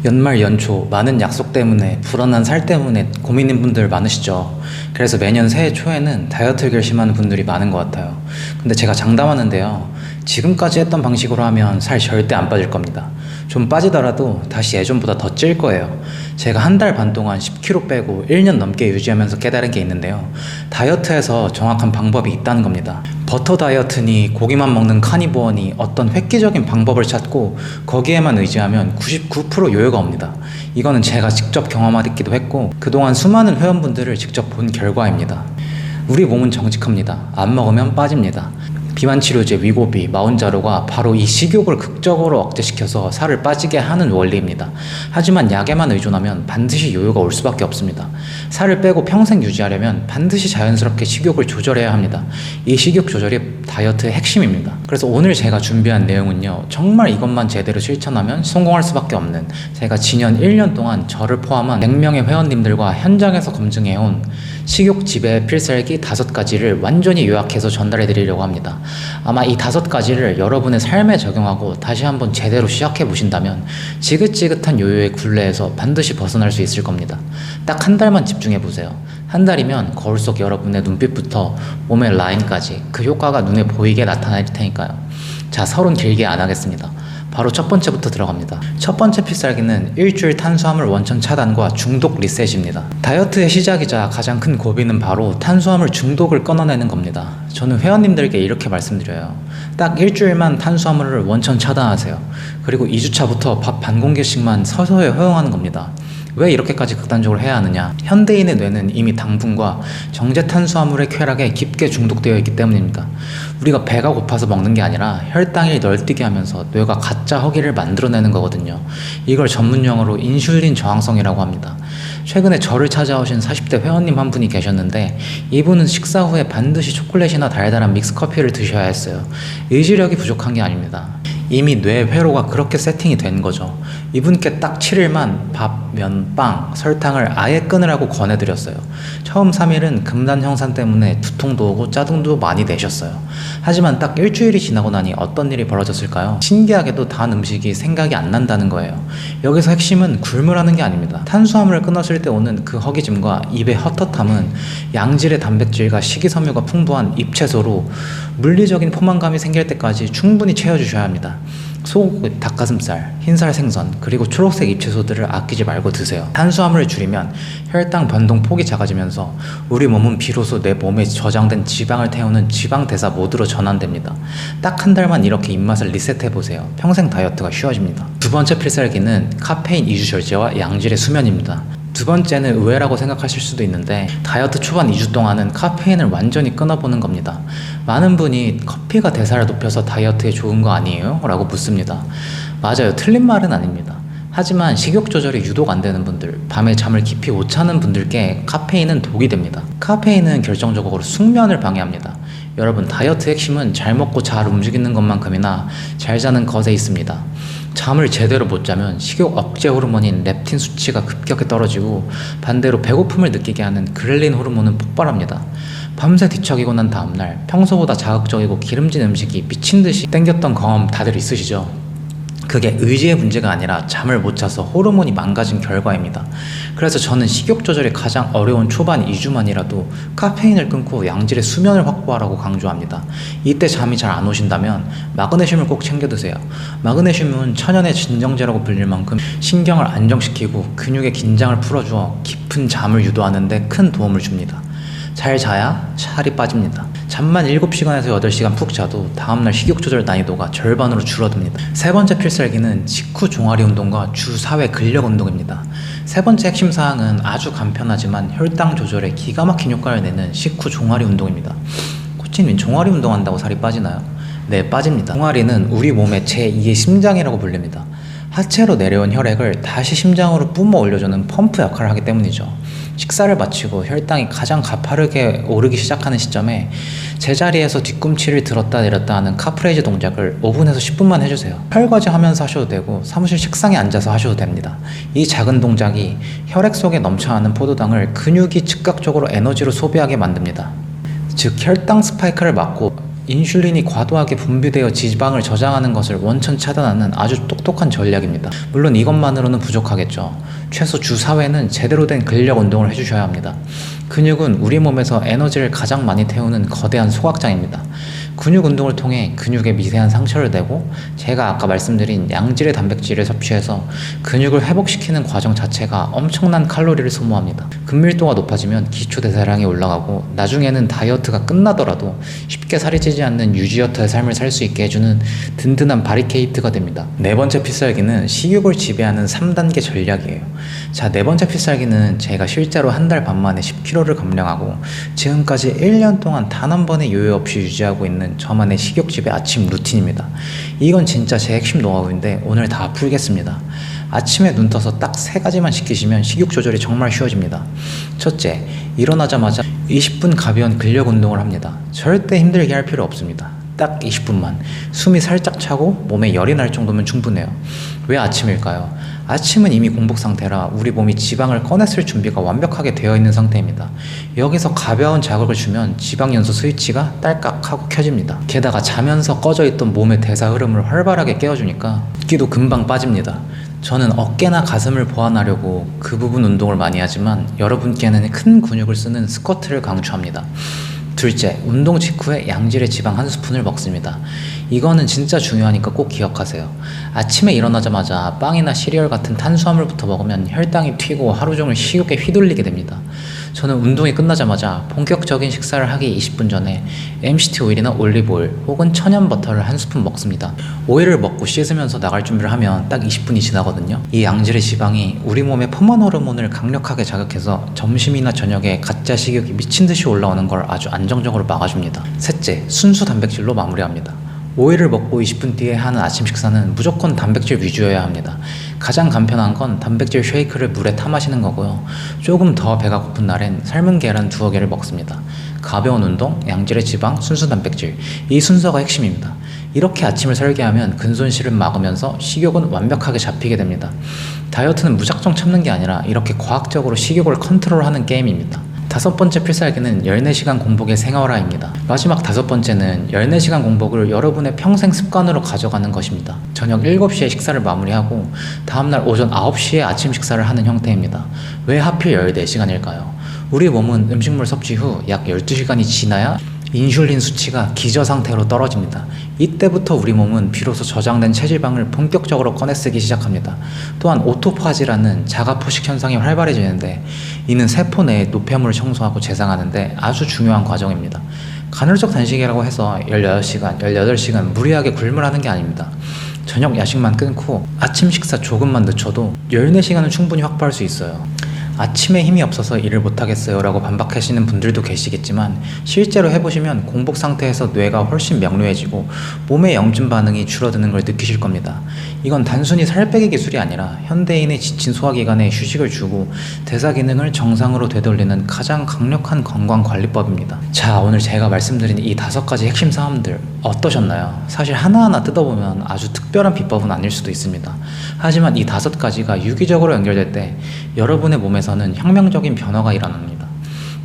연말 연초 많은 약속 때문에 불어난 살 때문에 고민인 분들 많으시죠. 그래서 매년 새해 초에는 다이어트를 결심하는 분들이 많은 것 같아요. 근데 제가 장담하는데요, 지금까지 했던 방식으로 하면 살 절대 안 빠질 겁니다. 좀 빠지더라도 다시 예전보다 더 찔 거예요. 제가 한 달 반 동안 10kg 빼고 1년 넘게 유지하면서 깨달은 게 있는데요, 다이어트에서 정확한 방법이 있다는 겁니다. 버터 다이어트니 고기만 먹는 카니보어니 어떤 획기적인 방법을 찾고 거기에만 의지하면 99% 요요가 옵니다. 이거는 제가 직접 경험하기도 했고 그동안 수많은 회원분들을 직접 본 결과입니다. 우리 몸은 정직합니다. 안 먹으면 빠집니다. 비만치료제 위고비, 마운자로가 바로 이 식욕을 극적으로 억제시켜서 살을 빠지게 하는 원리입니다. 하지만 약에만 의존하면 반드시 요요가 올 수밖에 없습니다. 살을 빼고 평생 유지하려면 반드시 자연스럽게 식욕을 조절해야 합니다. 이 식욕 조절이 다이어트의 핵심입니다. 그래서 오늘 제가 준비한 내용은요, 정말 이것만 제대로 실천하면 성공할 수밖에 없는, 제가 지난 1년 동안 저를 포함한 100명의 회원님들과 현장에서 검증해온 식욕 지배 필살기 5가지를 완전히 요약해서 전달해 드리려고 합니다. 아마 이 5가지를 여러분의 삶에 적용하고 다시 한번 제대로 시작해 보신다면 지긋지긋한 요요의 굴레에서 반드시 벗어날 수 있을 겁니다. 딱 한 달만 집중해 보세요. 한 달이면 거울 속 여러분의 눈빛부터 몸의 라인까지 그 효과가 눈에 보이게 나타날 테니까요. 자, 서론 길게 안 하겠습니다. 바로 첫 번째부터 들어갑니다. 첫 번째 필살기는 일주일 탄수화물 원천 차단과 중독 리셋입니다. 다이어트의 시작이자 가장 큰 고비는 바로 탄수화물 중독을 끊어내는 겁니다. 저는 회원님들께 이렇게 말씀드려요. 딱 일주일만 탄수화물을 원천 차단하세요. 그리고 2주차부터 밥 반 공기씩만 서서히 허용하는 겁니다. 왜 이렇게까지 극단적으로 해야 하느냐? 현대인의 뇌는 이미 당분과 정제 탄수화물의 쾌락에 깊게 중독되어 있기 때문입니다. 우리가 배가 고파서 먹는 게 아니라 혈당이 널뛰게 하면서 뇌가 가짜 허기를 만들어내는 거거든요. 이걸 전문용어로 인슐린 저항성이라고 합니다. 최근에 저를 찾아오신 40대 회원님 한 분이 계셨는데, 이분은 식사 후에 반드시 초콜릿이나 달달한 믹스커피를 드셔야 했어요. 의지력이 부족한 게 아닙니다. 이미 뇌 회로가 그렇게 세팅이 된 거죠. 이분께 딱 7일만 밥, 면, 빵, 설탕을 아예 끊으라고 권해드렸어요. 처음 3일은 금단 형산 때문에 두통도 오고 짜증도 많이 내셨어요. 하지만 딱 일주일이 지나고 나니 어떤 일이 벌어졌을까요? 신기하게도 단 음식이 생각이 안 난다는 거예요. 여기서 핵심은 굶으라는 게 아닙니다. 탄수화물을 끊었을 때 오는 그 허기짐과 입의 헛헛함은 양질의 단백질과 식이섬유가 풍부한 잎채소로 물리적인 포만감이 생길 때까지 충분히 채워주셔야 합니다. 소고기, 닭가슴살, 흰살 생선, 그리고 초록색 잎채소들을 아끼지 말고 드세요. 탄수화물을 줄이면 혈당 변동 폭이 작아지면서 우리 몸은 비로소 내 몸에 저장된 지방을 태우는 지방 대사 모드로 전환됩니다. 딱 한 달만 이렇게 입맛을 리셋해보세요. 평생 다이어트가 쉬워집니다. 두 번째 필살기는 카페인 이주 절제와 양질의 수면입니다. 두 번째는 의외라고 생각하실 수도 있는데, 다이어트 초반 2주 동안은 카페인을 완전히 끊어보는 겁니다. 많은 분이 커피가 대사를 높여서 다이어트에 좋은 거 아니에요? 라고 묻습니다. 맞아요. 틀린 말은 아닙니다. 하지만 식욕 조절이 유독 안 되는 분들, 밤에 잠을 깊이 못 자는 분들께 카페인은 독이 됩니다. 카페인은 결정적으로 숙면을 방해합니다. 여러분, 다이어트 핵심은 잘 먹고 잘 움직이는 것만큼이나 잘 자는 것에 있습니다. 잠을 제대로 못 자면 식욕 억제 호르몬인 렙틴 수치가 급격히 떨어지고, 반대로 배고픔을 느끼게 하는 그렐린 호르몬은 폭발합니다. 밤새 뒤척이고 난 다음날 평소보다 자극적이고 기름진 음식이 미친듯이 땡겼던 경험 다들 있으시죠? 그게 의지의 문제가 아니라 잠을 못 자서 호르몬이 망가진 결과입니다. 그래서 저는 식욕 조절이 가장 어려운 초반 2주만이라도 카페인을 끊고 양질의 수면을 확보하라고 강조합니다. 이때 잠이 잘 안 오신다면 마그네슘을 꼭 챙겨 드세요. 마그네슘은 천연의 진정제라고 불릴 만큼 신경을 안정시키고 근육의 긴장을 풀어주어 깊은 잠을 유도하는 데 큰 도움을 줍니다. 잘 자야 살이 빠집니다. 잠만 7시간에서 8시간 푹 자도 다음날 식욕 조절 난이도가 절반으로 줄어듭니다. 세 번째 필살기는 직후 종아리 운동과 주 4회 근력 운동입니다. 세 번째 핵심 사항은 아주 간편하지만 혈당 조절에 기가 막힌 효과를 내는 식후 종아리 운동입니다. 코치님, 종아리 운동한다고 살이 빠지나요? 네, 빠집니다. 종아리는 우리 몸의 제2의 심장이라고 불립니다. 하체로 내려온 혈액을 다시 심장으로 뿜어 올려주는 펌프 역할을 하기 때문이죠. 식사를 마치고 혈당이 가장 가파르게 오르기 시작하는 시점에 제자리에서 뒤꿈치를 들었다 내렸다 하는 카프레이즈 동작을 5분에서 10분만 해주세요. 설거지 하면서 하셔도 되고 사무실 책상에 앉아서 하셔도 됩니다. 이 작은 동작이 혈액 속에 넘쳐나는 포도당을 근육이 즉각적으로 에너지로 소비하게 만듭니다. 즉 혈당 스파이크를 막고 인슐린이 과도하게 분비되어 지방을 저장하는 것을 원천 차단하는 아주 똑똑한 전략입니다. 물론 이것만으로는 부족하겠죠. 최소 주 4회는 제대로 된 근력 운동을 해주셔야 합니다. 근육은 우리 몸에서 에너지를 가장 많이 태우는 거대한 소각장입니다. 근육 운동을 통해 근육에 미세한 상처를 내고 제가 아까 말씀드린 양질의 단백질을 섭취해서 근육을 회복시키는 과정 자체가 엄청난 칼로리를 소모합니다. 근밀도가 높아지면 기초 대사량이 올라가고 나중에는 다이어트가 끝나더라도 쉽게 살이 찌지 않는 유지어터의 삶을 살 수 있게 해주는 든든한 바리케이트가 됩니다. 네 번째 필살기는 식욕을 지배하는 3단계 전략이에요. 자, 네 번째 필살기는 제가 실제로 한 달 반 만에 10kg를 감량하고 지금까지 1년 동안 단 한 번의 요요 없이 유지하고 있는 저만의 식욕 지배 아침 루틴입니다. 이건 진짜 제 핵심 노하우인데 오늘 다 풀겠습니다. 아침에 눈 떠서 딱 3가지만 지키시면 식욕 조절이 정말 쉬워집니다. 첫째, 일어나자마자 20분 가벼운 근력 운동을 합니다. 절대 힘들게 할 필요 없습니다. 딱 20분만 숨이 살짝 차고 몸에 열이 날 정도면 충분해요. 왜 아침일까요? 아침은 이미 공복 상태라 우리 몸이 지방을 꺼냈을 준비가 완벽하게 되어 있는 상태입니다. 여기서 가벼운 자극을 주면 지방 연소 스위치가 딸깍 하고 켜집니다. 게다가 자면서 꺼져 있던 몸의 대사 흐름을 활발하게 깨워주니까 붓기도 금방 빠집니다. 저는 어깨나 가슴을 보완하려고 그 부분 운동을 많이 하지만 여러분께는 큰 근육을 쓰는 스쿼트를 강추합니다. 둘째, 운동 직후에 양질의 지방 한 스푼을 먹습니다. 이거는 진짜 중요하니까 꼭 기억하세요. 아침에 일어나자마자 빵이나 시리얼 같은 탄수화물부터 먹으면 혈당이 튀고 하루 종일 식욕에 휘둘리게 됩니다. 저는 운동이 끝나자마자 본격적인 식사를 하기 20분 전에 MCT 오일이나 올리브오일 혹은 천연 버터를 한 스푼 먹습니다. 오일을 먹고 씻으면서 나갈 준비를 하면 딱 20분이 지나거든요. 이 양질의 지방이 우리 몸의 포만 호르몬을 강력하게 자극해서 점심이나 저녁에 가짜 식욕이 미친듯이 올라오는 걸 아주 안정적으로 막아줍니다. 셋째, 순수 단백질로 마무리합니다. 오일을 먹고 20분 뒤에 하는 아침 식사는 무조건 단백질 위주여야 합니다. 가장 간편한 건 단백질 쉐이크를 물에 타 마시는 거고요. 조금 더 배가 고픈 날엔 삶은 계란 2개를 먹습니다. 가벼운 운동, 양질의 지방, 순수 단백질, 이 순서가 핵심입니다. 이렇게 아침을 설계하면 근손실을 막으면서 식욕은 완벽하게 잡히게 됩니다. 다이어트는 무작정 참는 게 아니라 이렇게 과학적으로 식욕을 컨트롤하는 게임입니다. 다섯 번째 필살기는 14시간 공복의 생활화입니다. 마지막 다섯 번째는 14시간 공복을 여러분의 평생 습관으로 가져가는 것입니다. 저녁 7시에 식사를 마무리하고 다음날 오전 9시에 아침 식사를 하는 형태입니다. 왜 하필 14시간일까요? 우리 몸은 음식물 섭취 후 약 12시간이 지나야 인슐린 수치가 기저 상태로 떨어집니다. 이때부터 우리 몸은 비로소 저장된 체지방을 본격적으로 꺼내쓰기 시작합니다. 또한 오토파지라는 자가포식 현상이 활발해지는데 이는 세포 내의 노폐물을 청소하고 재생하는데 아주 중요한 과정입니다. 간헐적 단식이라고 해서 16시간, 18시간 무리하게 굶을 하는 게 아닙니다. 저녁 야식만 끊고 아침 식사 조금만 늦춰도 14시간은 충분히 확보할 수 있어요. 아침에 힘이 없어서 일을 못하겠어요 라고 반박하시는 분들도 계시겠지만 실제로 해보시면 공복 상태에서 뇌가 훨씬 명료해지고 몸의 염증 반응이 줄어드는 걸 느끼실 겁니다. 이건 단순히 살 빼기 기술이 아니라 현대인의 지친 소화기관에 휴식을 주고 대사 기능을 정상으로 되돌리는 가장 강력한 건강관리법입니다. 자, 오늘 제가 말씀드린 이 5가지 핵심 사항들 어떠셨나요? 사실 하나하나 뜯어보면 아주 특별한 비법은 아닐 수도 있습니다. 하지만 이 5가지가 유기적으로 연결될 때 여러분의 몸에서는 혁명적인 변화가 일어납니다.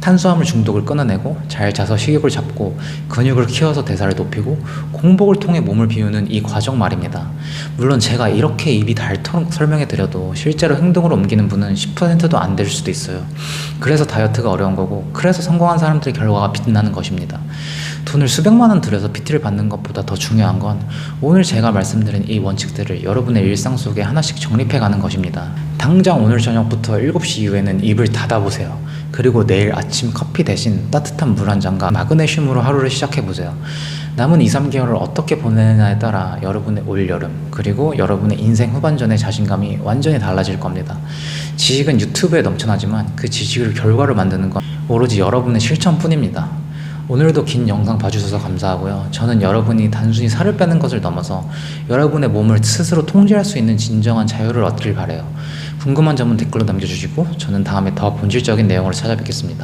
탄수화물 중독을 끊어내고 잘 자서 식욕을 잡고 근육을 키워서 대사를 높이고 공복을 통해 몸을 비우는 이 과정 말입니다. 물론 제가 이렇게 입이 닳도록 설명해 드려도 실제로 행동으로 옮기는 분은 10%도 안 될 수도 있어요. 그래서 다이어트가 어려운 거고 그래서 성공한 사람들의 결과가 빛나는 것입니다. 돈을 수백만 원 들여서 PT를 받는 것보다 더 중요한 건 오늘 제가 말씀드린 이 원칙들을 여러분의 일상 속에 하나씩 정립해 가는 것입니다. 당장 오늘 저녁부터 7시 이후에는 입을 닫아보세요. 그리고 내일 아침 커피 대신 따뜻한 물 한 잔과 마그네슘으로 하루를 시작해보세요. 남은 2, 3개월을 어떻게 보내느냐에 따라 여러분의 올여름 그리고 여러분의 인생 후반전의 자신감이 완전히 달라질 겁니다. 지식은 유튜브에 넘쳐나지만 그 지식을 결과로 만드는 건 오로지 여러분의 실천뿐입니다. 오늘도 긴 영상 봐주셔서 감사하고요. 저는 여러분이 단순히 살을 빼는 것을 넘어서 여러분의 몸을 스스로 통제할 수 있는 진정한 자유를 얻길 바라요. 궁금한 점은 댓글로 남겨주시고 저는 다음에 더 본질적인 내용으로 찾아뵙겠습니다.